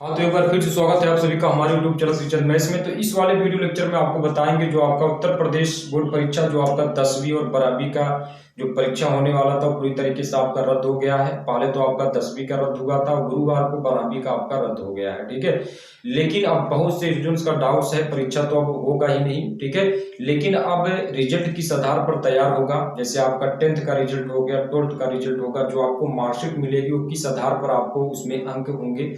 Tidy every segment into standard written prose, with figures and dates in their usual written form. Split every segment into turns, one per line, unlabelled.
हाँ, तो एक बार फिर से स्वागत है आप सभी का हमारे यूट्यूब चैनल टीचर मैथ्स में। तो इस वाले वीडियो लेक्चर में आपको बताएंगे जो आपका उत्तर प्रदेश बोर्ड परीक्षा जो आपका 10वीं और 12वीं का जो परीक्षा होने वाला था पूरी तरीके से आपका रद्द हो गया है। पहले तो आपका 10वीं का रद्द हुआ था, गुरुवार को 12वीं का आपका रद्द हो गया है, ठीक है। लेकिन अब बहुत से स्टूडेंट्स का डाउट्स है, परीक्षा तो अब होगा ही नहीं, ठीक है। लेकिन अब रिजल्ट किस आधार पर तैयार होगा, जैसे आपका 10th का रिजल्ट हो गया, 12th का रिजल्ट होगा, जो आपको मार्कशीट मिलेगी वो किस आधार पर आपको उसमें अंक होंगे,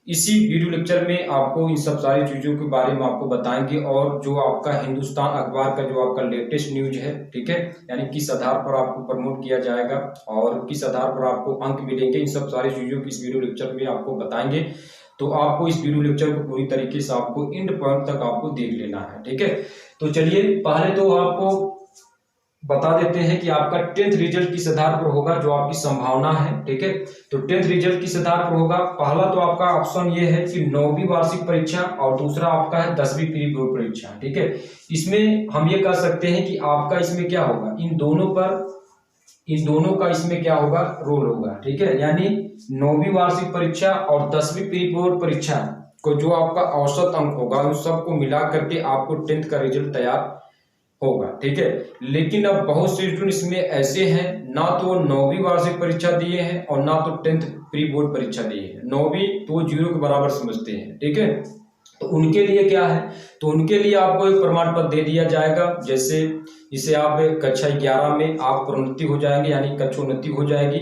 इसी वीडियो लेक्चर में आपको इन सब सारी चीजों के बारे में आपको बताएंगे। और जो आपका हिंदुस्तान अखबार का जो आपका लेटेस्ट न्यूज है, ठीक है, यानी किस आधार पर आपको प्रमोट किया जाएगा और किस आधार पर आपको अंक मिलेंगे, इन सब सारी चीजों की इस वीडियो लेक्चर में आपको बताएंगे। तो आपको इस वीडियो लेक्चर को पूरी तरीके से आपको एंड पॉइंट तक आपको देख लेना है, ठीक है। तो चलिए पहले तो आपको बता देते हैं कि आपका 10th रिजल्ट किस आधार पर होगा, जो आपकी संभावना है, ठीक है। तो 10th रिजल्ट किस आधार पर होगा, पहला तो आपका ऑप्शन ये है कि 9वीं वार्षिक परीक्षा और दूसरा आपका है 10वीं प्री बोर्ड परीक्षा, ठीक है। इसमें हम ये कह सकते हैं कि आपका इसमें क्या होगा, इन दोनों का इसमें क्या होगा, रोल होगा, ठीक है। यानी 9वीं वार्षिक परीक्षा और 10वीं प्री बोर्ड परीक्षा को जो आपका औसत अंक होगा उन सबको मिला करके आपको 10th का रिजल्ट तैयार होगा, ठीक है। लेकिन अब बहुत से स्टूडेंट इसमें ऐसे हैं, ना तो 9वीं वार्षिक परीक्षा दिए हैं और ना तो 10th प्री बोर्ड परीक्षा दिए हैं। 9वीं तो वो 0 के बराबर समझते हैं, ठीक है। तो उनके लिए क्या है, तो उनके लिए आपको एक प्रमाण पत्र दे दिया जाएगा, जैसे इसे आप कक्षा 11 में आप प्रोन्नति हो जाएंगे, यानी कक्षोन्नति हो जाएगी।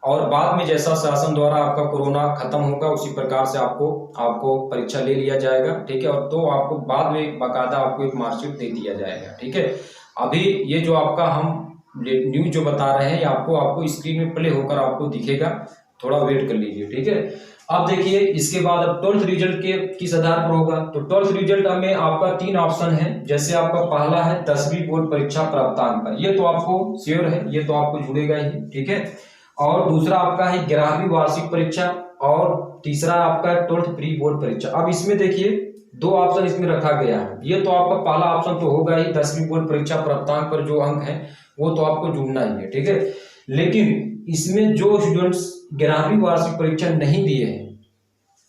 और बाद में जैसा शासन द्वारा आपका कोरोना खत्म होगा उसी प्रकार से आपको परीक्षा ले लिया जाएगा, ठीक है। और तो आपको बाद में बाकायदा आपको एक मार्कशीट दे दिया जाएगा, ठीक है। अभी ये जो आपका हम न्यूज जो बता रहे हैं ये आपको स्क्रीन में प्ले होकर आपको दिखेगा, थोड़ा वेट कर लीजिए, ठीक है। अब देखिए इसके बाद अब 12th रिजल्ट के किस आधार पर होगा, तो 12th रिजल्ट में आपका 3 ऑप्शन है। जैसे आपका पहला है 10वीं बोर्ड परीक्षा प्राप्तांक पर, ये तो आपको श्योर है, ये तो आपको जुड़ेगा ही, ठीक है। और दूसरा आपका है 11वीं वार्षिक परीक्षा और तीसरा आपका 12th प्री बोर्ड परीक्षा। अब इसमें देखिए 2 ऑप्शन इसमें रखा गया है। ये तो आपका पहला ऑप्शन तो होगा ही, 10वीं बोर्ड परीक्षा प्राप्तांक पर जो अंक है वो तो आपको जुड़ना ही है, ठीक है। लेकिन इसमें जो स्टूडेंट्स 11वीं वार्षिक परीक्षा नहीं दिए हैं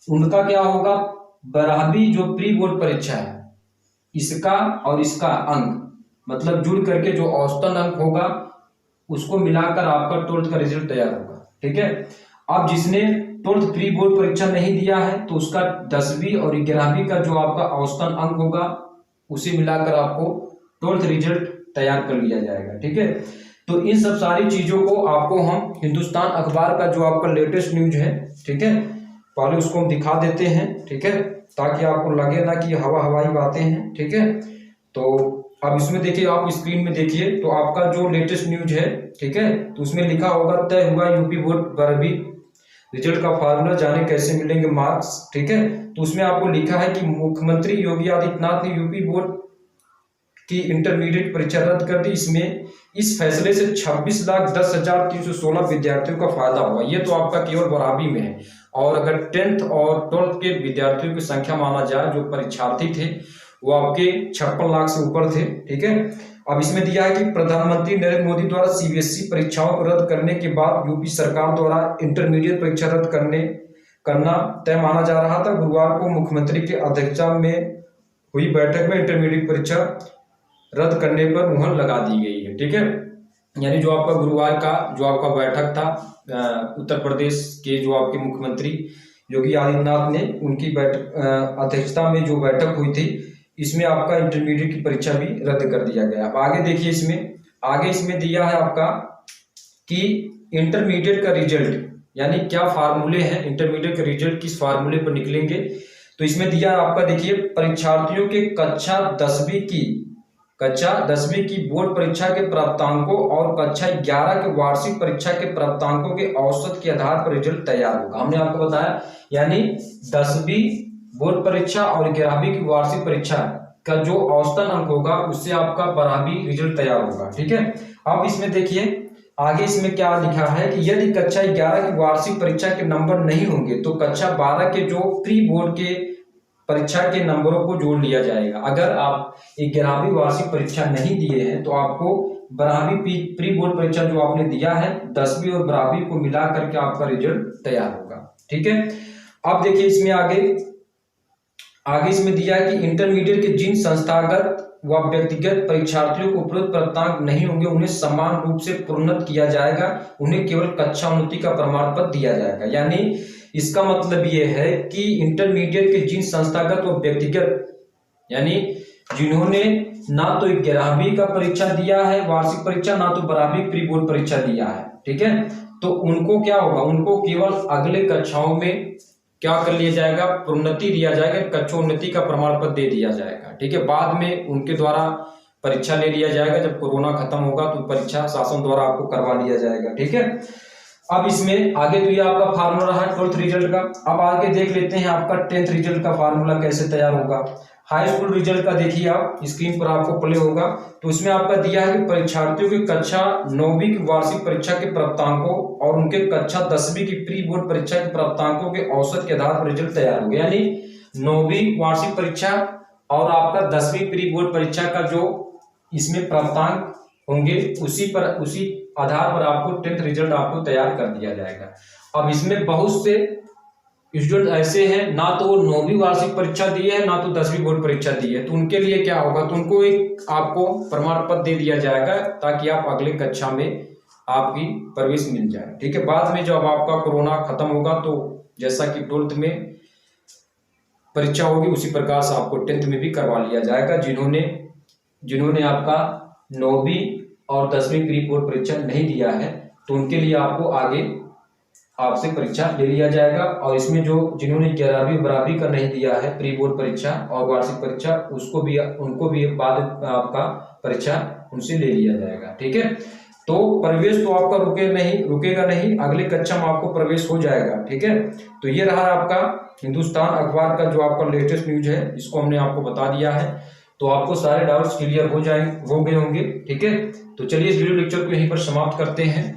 उनका क्या होगा, 12वीं जो प्री बोर्ड परीक्षा है इसका और इसका अंक मतलब जुड़ करके जो औसतन अंक होगा उसको मिलाकर आपका 12th का रिजल्ट तैयार होगा, ठीक है। अब जिसने 12th प्री बोर्ड परीक्षा नहीं दिया है तो उसका 10वीं और 11वीं का जो आपका औसतन अंक होगा उसे मिलाकर आपको 12th रिजल्ट तैयार कर लिया जाएगा, ठीक है। तो इन सब सारी चीजों को आपको हम हिंदुस्तान अखबार का जो आपका लेटेस्ट न्यूज है, ठीक है, पहले उसको हम दिखा देते हैं, ठीक है, ताकि आपको लगे ना कि हवाई बातें हैं, ठीक है। तो अब इसमें देखिए, आप स्क्रीन में देखिए, तो आपका जो लेटेस्ट न्यूज है, ठीक है, तो उसमें लिखा होगा तय हुआ यूपी बोर्ड 12वीं रिजल्ट का फार्मूला, जाने कैसे मिलेंगे मार्क्स, ठीक है। तो उसमें आपको लिखा है कि मुख्यमंत्री योगी आदित्यनाथ ने यूपी बोर्ड की इंटरमीडिएट परीक्षा रद्द कर दी। इस फैसले से 26,10,316 विद्यार्थियों का फायदा हुआ। ये तो आपका केवल 12वीं में है। और अगर 10th और 12th के विद्यार्थियों की संख्या माना जाए, जो परीक्षार्थी थे वो आपके 56 लाख से ऊपर थे, ठीक है। अब इसमें दिया है कि प्रधानमंत्री नरेंद्र मोदी द्वारा सीबीएसई परीक्षाओं को रद्द करने के बाद यूपी सरकार द्वारा इंटरमीडिएट परीक्षा रद्द करना तय माना जा रहा था। गुरुवार को मुख्यमंत्री की अध्यक्षता में हुई बैठक में इंटरमीडिएट परीक्षा रद्द करने पर मुहर लगा दी गई है, ठीक है। यानी जो आपका गुरुवार का जो आपका बैठक था, उत्तर प्रदेश के जो आपके मुख्यमंत्री योगी आदित्यनाथ ने उनकी अध्यक्षता में जो बैठक हुई थी, इसमें आपका इंटरमीडिएट की परीक्षा भी रद्द कर दिया गया। अब आगे देखिए, आगे इसमें दिया है आपका कि इंटरमीडिएट का रिजल्ट यानी क्या फार्मूले हैं, इंटरमीडिएट का रिजल्ट किस फार्मूले पर निकलेंगे। तो इसमें दिया है आपका, देखिए, परीक्षार्थियों के कक्षा 10वीं की बोर्ड परीक्षा के प्राप्तांकों और कक्षा 11 के वार्षिक परीक्षा के प्राप्तांकों के औसत के आधार पर रिजल्ट तैयार होगा। हमने आपको बताया, यानी 10वीं बोर्ड परीक्षा और 11वीं की वार्षिक परीक्षा का जो औसतन अंक होगा उससे आपका 12वीं रिजल्ट तैयार होगा, ठीक है। अब इसमें देखिए आगे इसमें क्या लिखा है कि यदि कक्षा 11 की वार्षिक परीक्षा के नंबर नहीं होंगे तो कक्षा 12 के जो प्री बोर्ड के परीक्षा के नंबरों को जोड़ लिया जाएगा। अगर आप 11वीं वार्षिक परीक्षा नहीं दिए हैं तो आपको 12वीं प्री बोर्ड परीक्षा जो आपने दिया है 10वीं और 12वीं को मिला करके आपका रिजल्ट तैयार होगा, ठीक है। अब देखिए इसमें आगे इसमें दिया है कि इंटरमीडिएट के जिन संस्थागत व व्यक्तिगत परीक्षार्थियों को उपरोक्त प्राप्तांक नहीं होंगे उन्हें समान रूप से प्रोन्नत किया जाएगा, उन्हें केवल कक्षा उन्नति का प्रमाण पत्र दिया जाएगा। यानी इसका मतलब ये है कि इंटरमीडिएट के जिन संस्थागत व व्यक्तिगत, यानी जिन्होंने ना तो 11वीं का परीक्षा दिया है वार्षिक परीक्षा, ना तो 12वीं प्री बोर्ड परीक्षा दिया है, ठीक है, तो उनको क्या होगा, उनको केवल अगले कक्षाओं में क्या कर लिया जाएगा, प्रोन्नति दिया जाएगा, कक्षोन्नति का प्रमाण पत्र दे दिया जाएगा, ठीक है। बाद में उनके द्वारा परीक्षा ले लिया जाएगा, जब कोरोना खत्म होगा तो परीक्षा शासन द्वारा आपको करवा लिया जाएगा, ठीक है। अब इसमें आगे तो ये आपका फार्मूला रहा 12th रिजल्ट का। अब आगे देख लेते हैं आपका 10th रिजल्ट का फार्मूला कैसे तैयार होगा। हाई स्कूल रिजल्ट का देखिए आप स्क्रीन पर आपको प्ले होगा, तो इसमें आपका दिया है कि परीक्षार्थियों की कक्षा 9वीं की वार्षिक परीक्षा के प्राप्तांकों और उनके कक्षा 10वीं की प्री बोर्ड परीक्षा के प्राप्तांकों के औसत के आधार पर रिजल्ट तैयार होगा। यानी 9वीं वार्षिक परीक्षा और आपका 10वीं प्री बोर्ड परीक्षा का जो इसमें प्राप्तांक होंगे उसी आधार पर आपको 10th रिजल्ट आपको तैयार कर दिया जाएगा। अब इसमें बहुत से स्टूडेंट ऐसे हैं ना तो वो 9वीं वार्षिक परीक्षा दिए है ना तो 10वीं बोर्ड परीक्षा दी है, तो उनके लिए क्या होगा, तो उनको एक आपको प्रमाण पत्र दे दिया जाएगा ताकि आप अगले कक्षा में आपकी प्रवेश मिल जाए, ठीक है। बाद में जब आपका कोरोना खत्म होगा तो जैसा कि 12th में परीक्षा होगी उसी प्रकार से आपको 10th में भी करवा लिया जाएगा। जिन्होंने आपका 9वीं और 10वीं प्री बोर्ड परीक्षा नहीं दिया है तो उनके लिए आपको आगे आपसे परीक्षा ले लिया जाएगा। और इसमें जो जिन्होंने 11वीं 12वीं का नहीं दिया है प्री बोर्ड परीक्षा और वार्षिक परीक्षा उनको भी बाद आपका परीक्षा उनसे ले लिया जाएगा, ठीक है। तो प्रवेश तो आपका रुकेगा नहीं, अगले कक्षा में आपको प्रवेश हो जाएगा, ठीक है। तो ये रहा आपका हिंदुस्तान अखबार का जो आपका लेटेस्ट न्यूज है, इसको हमने आपको बता दिया है, तो आपको सारे डाउट्स क्लियर हो गए होंगे, ठीक है। तो चलिए इस वीडियो लेक्चर को यहीं पर समाप्त करते हैं।